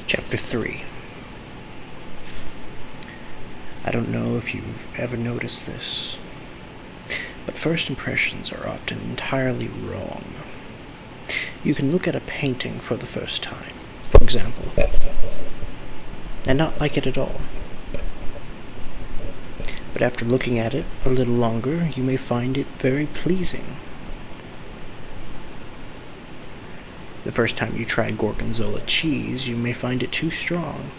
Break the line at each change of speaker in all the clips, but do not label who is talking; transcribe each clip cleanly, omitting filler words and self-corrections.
Chapter 3. I don't know if you've ever noticed this, but first impressions are often entirely wrong. You can look at a painting for the first time, for example, and not like it at all. But after looking at it a little longer, you may find it very pleasing. The first time you try Gorgonzola cheese, you may find it too strong.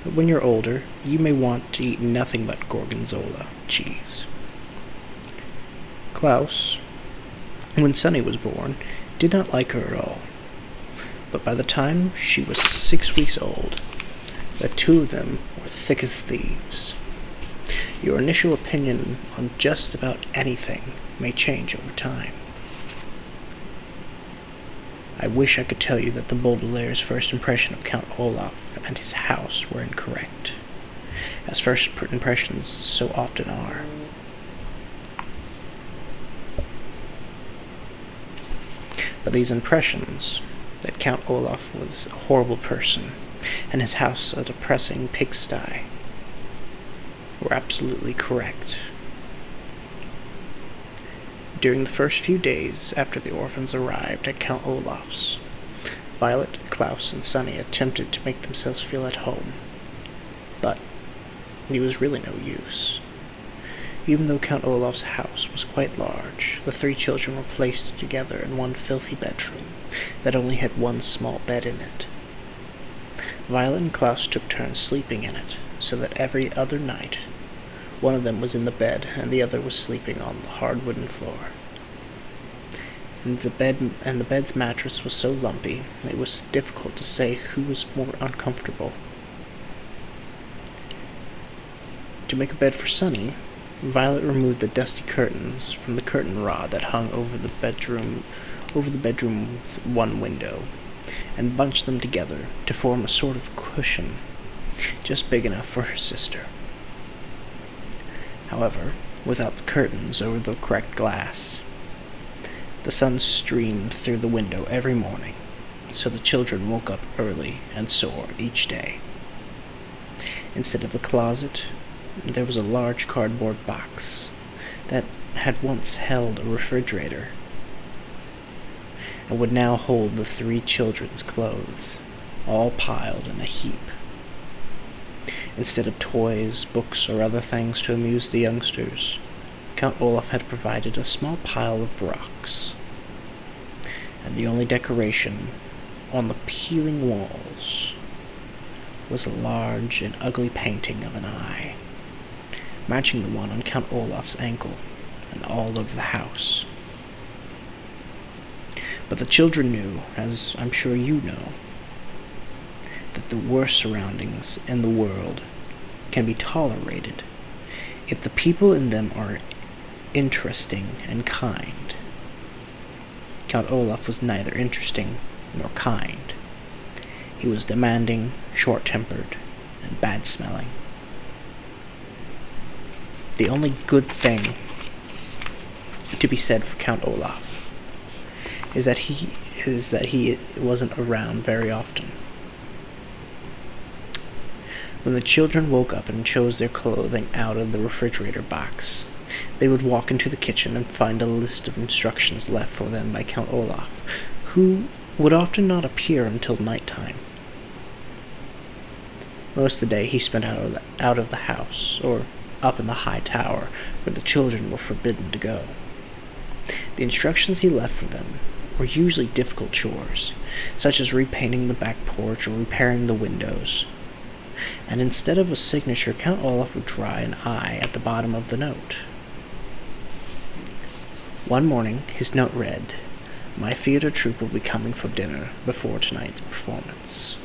But when you're older, you may want to eat nothing but Gorgonzola cheese. Klaus, when Sunny was born, did not like her at all. But by the time she was 6 weeks old, the two of them were thick as thieves. Your initial opinion on just about anything may change over time. I wish I could tell you that the Baudelaire's first impression of Count Olaf and his house were incorrect, as first impressions so often are. But these impressions, that Count Olaf was a horrible person, and his house a depressing pigsty, were absolutely correct. During the first few days after the orphans arrived at Count Olaf's, Violet, Klaus, and Sunny attempted to make themselves feel at home, but it was really no use. Even though Count Olaf's house was quite large, the three children were placed together in one filthy bedroom that only had one small bed in it. Violet and Klaus took turns sleeping in it, so that every other night one of them was in the bed and the other was sleeping on the hard wooden floor. And the bed's mattress was so lumpy it was difficult to say who was more uncomfortable. To make a bed for Sunny, Violet removed the dusty curtains from the curtain rod that hung over the bedroom's one window, and bunched them together to form a sort of cushion, just big enough for her sister. However, without the curtains over the cracked glass, the sun streamed through the window every morning, so the children woke up early and sore each day. Instead of a closet, there was a large cardboard box that had once held a refrigerator, and would now hold the three children's clothes, all piled in a heap. Instead of toys, books, or other things to amuse the youngsters, Count Olaf had provided a small pile of rocks, and the only decoration on the peeling walls was a large and ugly painting of an eye, matching the one on Count Olaf's ankle and all over the house. But the children knew, as I'm sure you know, that the worst surroundings in the world can be tolerated if the people in them are interesting and kind. Count Olaf was neither interesting nor kind. He was demanding, short-tempered, and bad-smelling. The only good thing to be said for Count Olaf is that he wasn't around very often. When the children woke up and chose their clothing out of the refrigerator box, they would walk into the kitchen and find a list of instructions left for them by Count Olaf, who would often not appear until nighttime. Most of the day he spent out of the house, or up in the high tower, where the children were forbidden to go. The instructions he left for them were usually difficult chores, such as repainting the back porch or repairing the windows. And instead of a signature, Count Olaf would draw an eye at the bottom of the note. One morning, his note read, "My theater troupe will be coming for dinner before tonight's performance.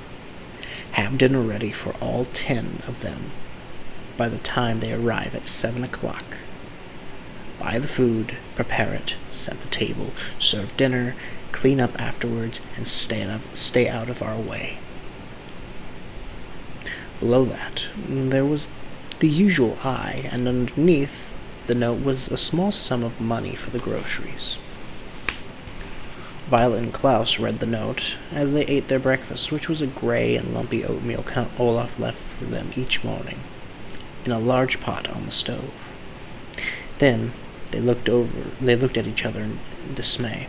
Have dinner ready for all 10 of them by the time they arrive at 7 o'clock. Buy the food, prepare it, set the table, serve dinner, clean up afterwards, and stay out of our way." Below that, there was the usual "I," and underneath the note was a small sum of money for the groceries. Violet and Klaus read the note as they ate their breakfast, which was a gray and lumpy oatmeal Count Olaf left for them each morning, in a large pot on the stove. Then they looked at each other in dismay.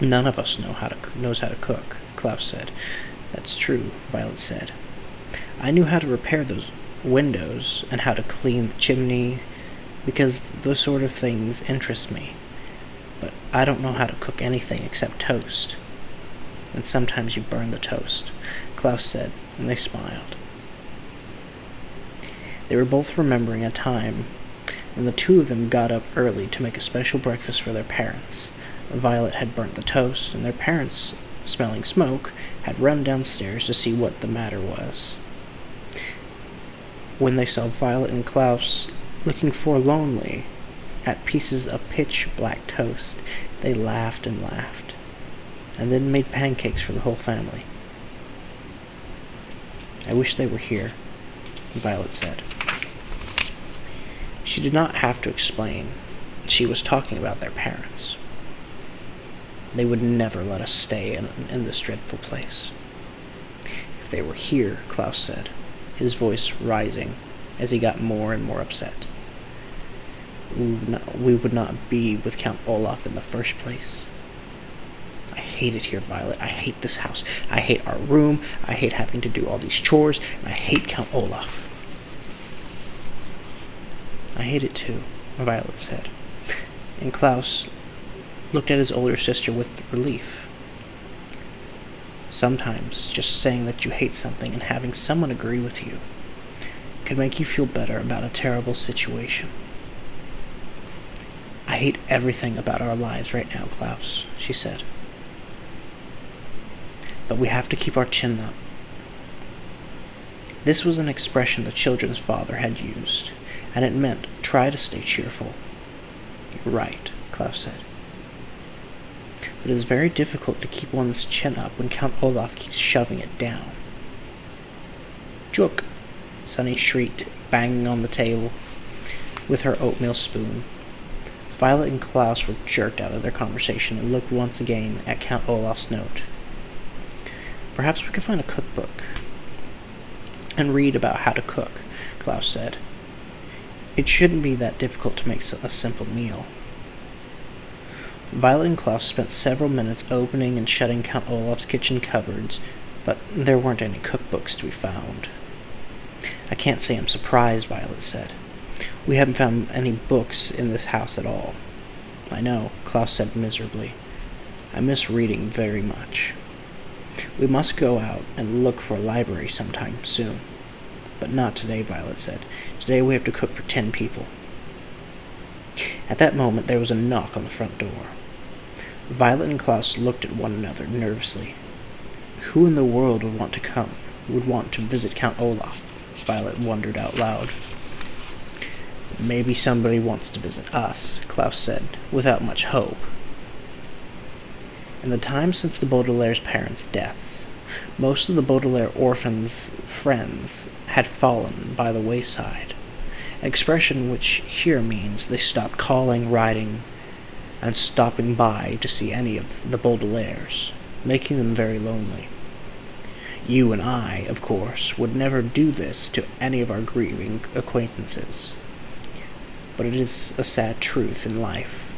"None of us knows how to cook," Klaus said. "That's true," Violet said. "I knew how to repair those windows and how to clean the chimney, because those sort of things interest me. But I don't know how to cook anything except toast. And sometimes you burn the toast," Klaus said, and they smiled. They were both remembering a time when the two of them got up early to make a special breakfast for their parents. Violet had burnt the toast, and their parents, smelling smoke, had run downstairs to see what the matter was. When they saw Violet and Klaus looking forlornly at pieces of pitch-black toast, they laughed and laughed, and then made pancakes for the whole family. "I wish they were here," Violet said. She did not have to explain. She was talking about their parents. "They would never let us stay in this dreadful place." "If they were here," Klaus said, his voice rising as he got more and more upset, we would not be with Count Olaf in the first place. "I hate it here, Violet. I hate this house. I hate our room. I hate having to do all these chores. And I hate Count Olaf." "I hate it too," Violet said. And Klaus looked at his older sister with relief. Sometimes just saying that you hate something and having someone agree with you can make you feel better about a terrible situation. "I hate everything about our lives right now, Klaus," she said. "But we have to keep our chin up." This was an expression the children's father had used, and it meant try to stay cheerful. "You're right," Klaus said. "But it is very difficult to keep one's chin up when Count Olaf keeps shoving it down." "Juk!" Sunny shrieked, banging on the table with her oatmeal spoon. Violet and Klaus were jerked out of their conversation and looked once again at Count Olaf's note. "Perhaps we could find a cookbook and read about how to cook," Klaus said. "It shouldn't be that difficult to make a simple meal." Violet and Klaus spent several minutes opening and shutting Count Olaf's kitchen cupboards, but there weren't any cookbooks to be found. "I can't say I'm surprised," Violet said. "We haven't found any books in this house at all." "I know," Klaus said miserably. "I miss reading very much. We must go out and look for a library sometime soon." "But not today," Violet said. "Today we have to cook for 10 people. At that moment there was a knock on the front door. Violet and Klaus looked at one another nervously. Who in the world would want to visit Count Olaf? Violet wondered out loud. "Maybe somebody wants to visit us," Klaus said, without much hope. In the time since the Baudelaire's parents' death, most of the Baudelaire orphans' friends had fallen by the wayside, an expression which here means they stopped calling, writing, and stopping by to see any of the Baudelaires, making them very lonely. You and I, of course, would never do this to any of our grieving acquaintances. But it is a sad truth in life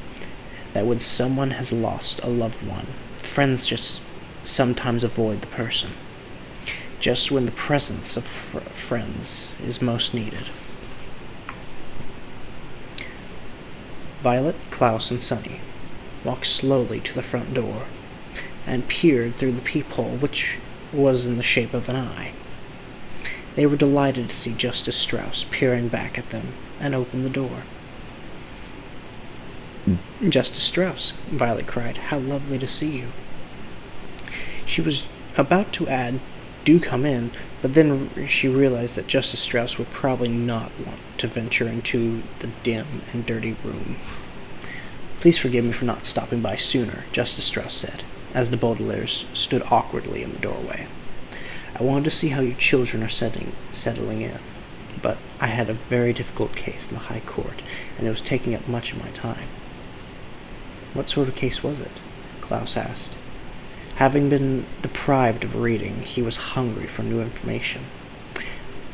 that when someone has lost a loved one, friends just sometimes avoid the person, just when the presence of friends is most needed. Violet, Klaus, and Sunny walked slowly to the front door and peered through the peephole, which was in the shape of an eye. They were delighted to see Justice Strauss peering back at them and opened the door. "Justice Strauss," Violet cried, "how lovely to see you." She was about to add, "Do come in," but then she realized that Justice Strauss would probably not want to venture into the dim and dirty room. "Please forgive me for not stopping by sooner," Justice Strauss said, as the Baudelaires stood awkwardly in the doorway. "I wanted to see how you children are settling in, but I had a very difficult case in the High Court, and it was taking up much of my time." "What sort of case was it?" Klaus asked. Having been deprived of reading, he was hungry for new information.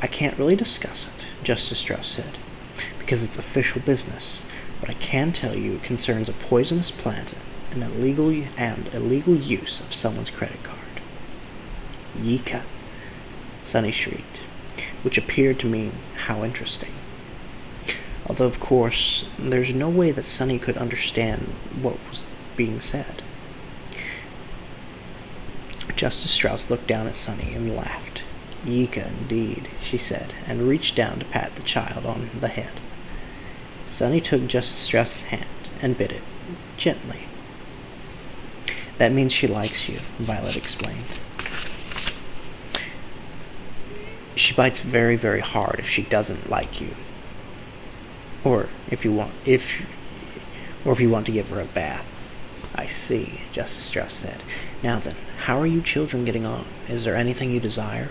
I can't really discuss it, Justice Strauss said, because it's official business, but I can tell you it concerns a poisonous plant and illegal use of someone's credit card. Yika, Sunny shrieked, which appeared to mean how interesting. Although, of course, there's no way that Sunny could understand what was being said. Justice Strauss looked down at Sunny and laughed. Yika, indeed, she said, and reached down to pat the child on the head. Sunny took Justice Strauss's hand and bit it, gently. That means she likes you, Violet explained. She bites very, very hard if she doesn't like you. Or if you want to give her a bath. I see, Justice Strauss said. Now then, how are you children getting on? Is there anything you desire?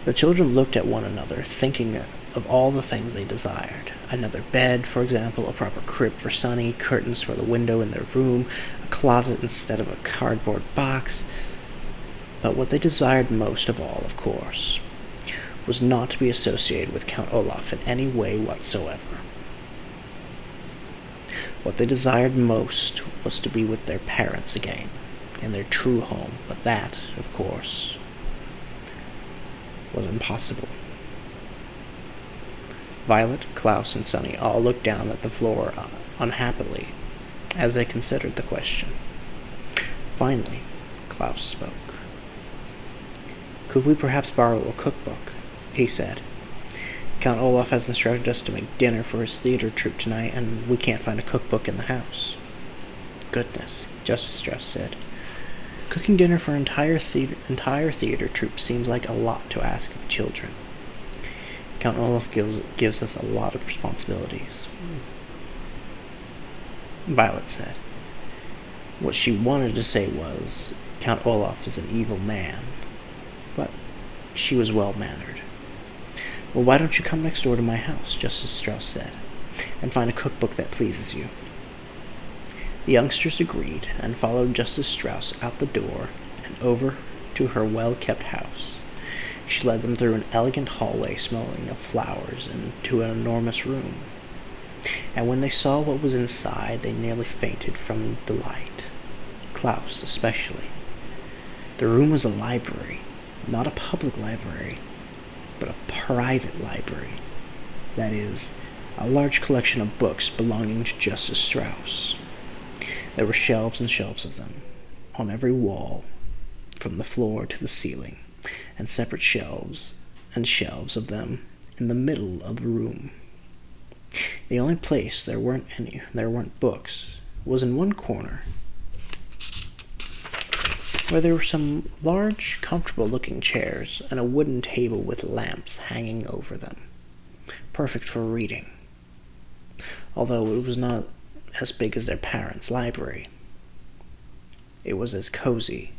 The children looked at one another, thinking of all the things they desired. Another bed, for example, a proper crib for Sunny, curtains for the window in their room, a closet instead of a cardboard box. But what they desired most of all, of course, was not to be associated with Count Olaf in any way whatsoever. What they desired most was to be with their parents again, in their true home, but that, of course, was impossible. Violet, Klaus, and Sunny all looked down at the floor unhappily as they considered the question. Finally, Klaus spoke. Could we perhaps borrow a cookbook? He said. Count Olaf has instructed us to make dinner for his theater troupe tonight, and we can't find a cookbook in the house. Goodness, Justice Strauss said. Cooking dinner for an entire theater troupe seems like a lot to ask of children. Count Olaf gives us a lot of responsibilities. Violet said. What she wanted to say was, Count Olaf is an evil man, but she was well-mannered. Well, why don't you come next door to my house, Justice Strauss said, and find a cookbook that pleases you. The youngsters agreed and followed Justice Strauss out the door and over to her well-kept house. She led them through an elegant hallway smelling of flowers and to an enormous room. And when they saw what was inside, they nearly fainted from delight. Klaus, especially. The room was a library, not a public library, but a private library. That is, a large collection of books belonging to Justice Strauss. There were shelves and shelves of them, on every wall, from the floor to the ceiling, and separate shelves and shelves of them in the middle of the room. The only place there weren't books was in one corner, where there were some large, comfortable-looking chairs and a wooden table with lamps hanging over them, perfect for reading, although it was not as big as their parents' library. It was as cozy,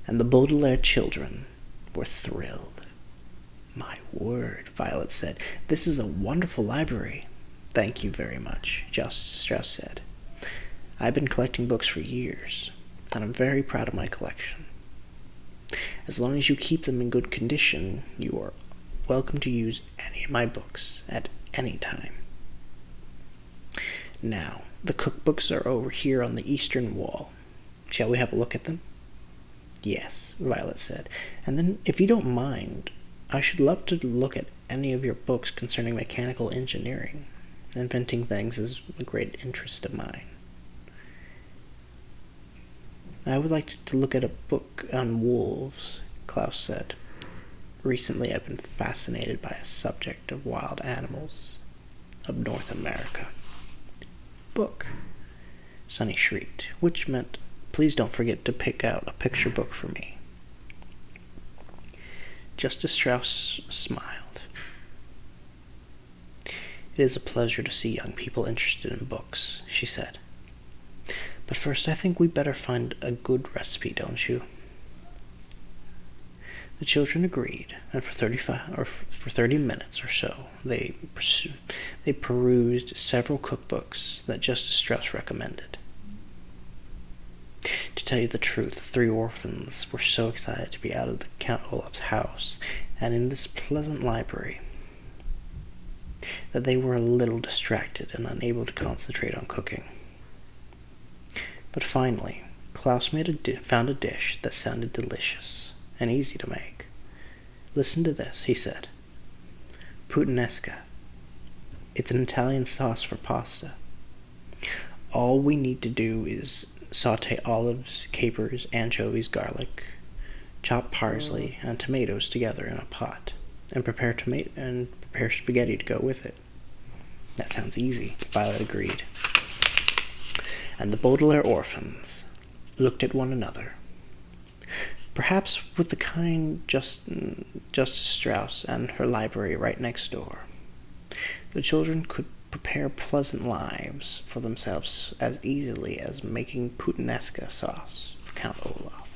and the Baudelaire children were thrilled. My word, Violet said, this is a wonderful library. Thank you very much, Justice Strauss said. I've been collecting books for years, and I'm very proud of my collection. As long as you keep them in good condition, you are welcome to use any of my books at any time. Now, the cookbooks are over here on the eastern wall. Shall we have a look at them? Yes, Violet said. And then, if you don't mind, I should love to look at any of your books concerning mechanical engineering. Inventing things is a great interest of mine. I would like to look at a book on wolves, Klaus said. Recently I've been fascinated by a subject of wild animals of North America. Book, Sunny shrieked, which meant, please don't forget to pick out a picture book for me. Justice Strauss smiled. It is a pleasure to see young people interested in books, she said. But first I think we'd better find a good recipe, don't you? The children agreed, and for 30 minutes or so, they perused several cookbooks that Justice Strauss recommended. tell you the truth, the three orphans were so excited to be out of the Count Olaf's house and in this pleasant library that they were a little distracted and unable to concentrate on cooking. But finally, Klaus found a dish that sounded delicious and easy to make. "Listen to this," he said. "Puttanesca. It's an Italian sauce for pasta. All we need to do is saute olives, capers, anchovies, garlic, chop parsley, and tomatoes together in a pot, and prepare spaghetti to go with it." "That sounds easy," Violet agreed. And the Baudelaire orphans looked at one another. Perhaps with the kind Justice Strauss and her library right next door, the children could prepare pleasant lives for themselves as easily as making Puttanesca sauce for Count Olaf.